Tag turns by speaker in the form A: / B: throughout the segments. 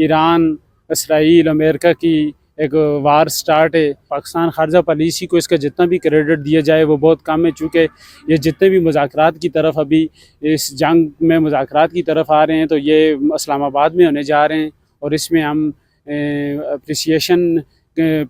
A: ایران اسرائیل امریکہ کی ایک وار سٹارٹ ہے. پاکستان خارجہ پالیسی کو اس کا جتنا بھی کریڈٹ دیا جائے وہ بہت کم ہے، چونکہ یہ جتنے بھی مذاکرات کی طرف ابھی اس جنگ میں مذاکرات کی طرف آ رہے ہیں تو یہ اسلام آباد میں ہونے جا رہے ہیں، اور اس میں ہم اپریسیشن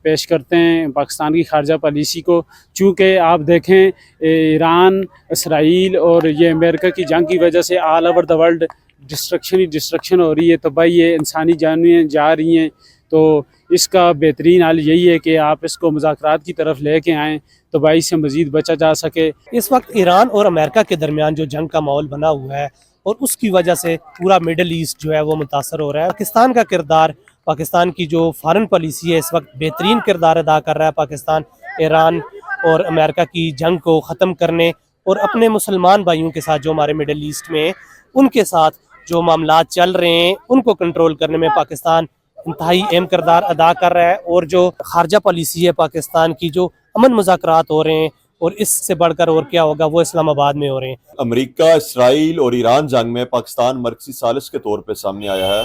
A: پیش کرتے ہیں پاکستان کی خارجہ پالیسی کو. چونکہ آپ دیکھیں ایران اسرائیل اور یہ امریکہ کی جنگ کی وجہ سے all over the world destruction ہی ڈسٹرکشن ہو رہی ہے، تباہی ہے، انسانی جانیں جا رہی ہیں. تو اس کا بہترین حل یہی ہے کہ آپ اس کو مذاکرات کی طرف لے کے آئیں، تباہی سے مزید بچا جا سکے.
B: اس وقت ایران اور امریکہ کے درمیان جو جنگ کا ماحول بنا ہوا ہے اور اس کی وجہ سے پورا مڈل ایسٹ جو ہے وہ متاثر ہو رہا ہے. پاکستان کا کردار، پاکستان کی جو فارن پالیسی ہے اس وقت بہترین کردار ادا کر رہا ہے. پاکستان ایران اور امریکہ کی جنگ کو ختم کرنے اور اپنے مسلمان بھائیوں کے ساتھ جو ہمارے مڈل ایسٹ میں ان کے ساتھ جو معاملات چل رہے ہیں ان کو کنٹرول کرنے میں پاکستان انتہائی اہم کردار ادا کر رہا ہے. اور جو خارجہ پالیسی ہے پاکستان کی، جو امن مذاکرات ہو رہے ہیں اور اس سے بڑھ کر اور کیا ہوگا، وہ اسلام آباد میں ہو رہے ہیں.
C: امریکہ، اسرائیل اور ایران جنگ میں پاکستان مرکزی ثالث کے طور پہ سامنے آیا ہے،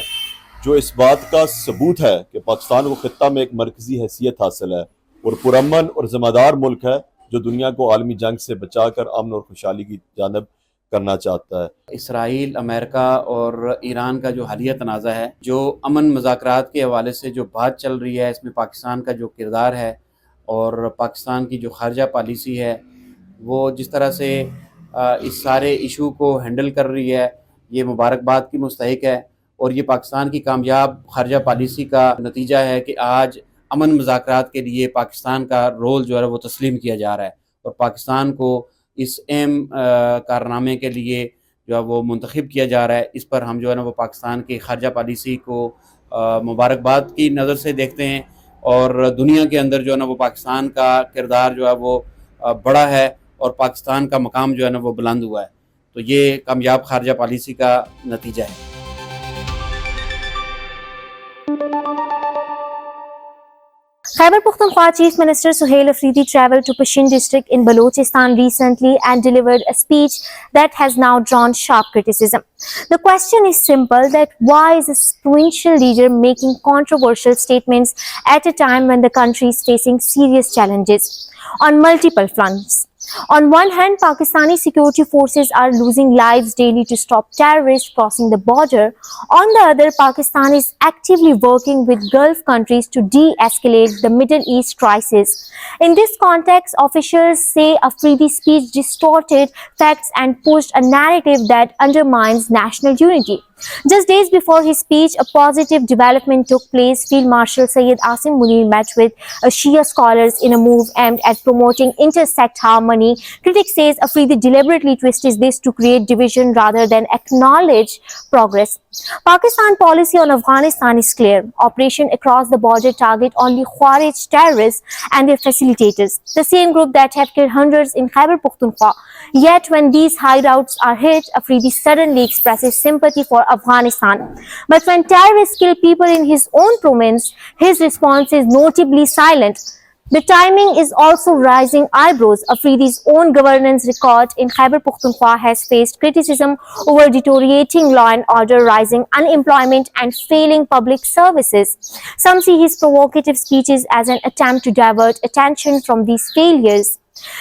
C: جو اس بات کا ثبوت ہے کہ پاکستان کو خطہ میں ایک مرکزی حیثیت حاصل ہے اور پرامن اور ذمہ دار ملک ہے جو دنیا کو عالمی جنگ سے بچا کر امن اور خوشحالی کی جانب کرنا چاہتا ہے.
D: اسرائیل، امریکہ اور ایران کا جو حالیہ تنازع ہے، جو امن مذاکرات کے حوالے سے جو بات چل رہی ہے، اس میں پاکستان کا جو کردار ہے اور پاکستان کی جو خارجہ پالیسی ہے وہ جس طرح سے اس سارے ایشو کو ہینڈل کر رہی ہے، یہ مبارکباد کی مستحق ہے. اور یہ پاکستان کی کامیاب خارجہ پالیسی کا نتیجہ ہے کہ آج امن مذاکرات کے لیے پاکستان کا رول جو ہے وہ تسلیم کیا جا رہا ہے، اور پاکستان کو اس اہم کارنامے کے لیے جو ہے وہ منتخب کیا جا رہا ہے. اس پر ہم جو ہے نا وہ پاکستان کی خارجہ پالیسی کو مبارکباد کی نظر سے دیکھتے ہیں، اور دنیا کے اندر جو ہے نا وہ پاکستان کا کردار جو ہے وہ بڑا ہے اور پاکستان کا مقام جو ہے نا وہ بلند ہوا ہے. تو یہ کامیاب خارجہ پالیسی کا نتیجہ ہے.
E: Khyber Pakhtunkhwa Chief Minister Suhail Afridi traveled to Pashin district in Balochistan recently and delivered a speech that has now drawn sharp criticism. The question is simple, that why is this provincial leader making controversial statements at a time when the country is facing serious challenges on multiple fronts? On one hand, Pakistani security forces are losing lives daily to stop terrorists crossing the border. On the other, Pakistan is actively working with Gulf countries to de-escalate the Middle East crisis. In this context, officials say Afridi's speech distorted facts and pushed a narrative that undermines national unity. Just days before his speech, a positive development took place. Field Marshal Syed Asim Munir met with Shia scholars in a move aimed at promoting intersect harmony. Critics say Afridi deliberately twisted this to create division rather than acknowledge progress. Pakistan policy on Afghanistan is clear. Operation across the border target only Khawarij terrorists and their facilitators, the same group that have killed hundreds in Khyber Pakhtunkhwa. Yet when these hideouts are hit, Afridi suddenly expresses sympathy for Afghanistan. But when terrorists kill people in his own province, his response is notably silent. The timing is also raising eyebrows. Afridi's own governance record in Khyber Pakhtunkhwa has faced criticism over deteriorating law and order, rising unemployment, and failing public services. Some see his provocative speeches as an attempt to divert attention from these failures.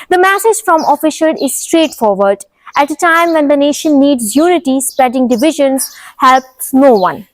E: The message from officials is straightforward. At a time when the nation needs unity, spreading divisions helps no one.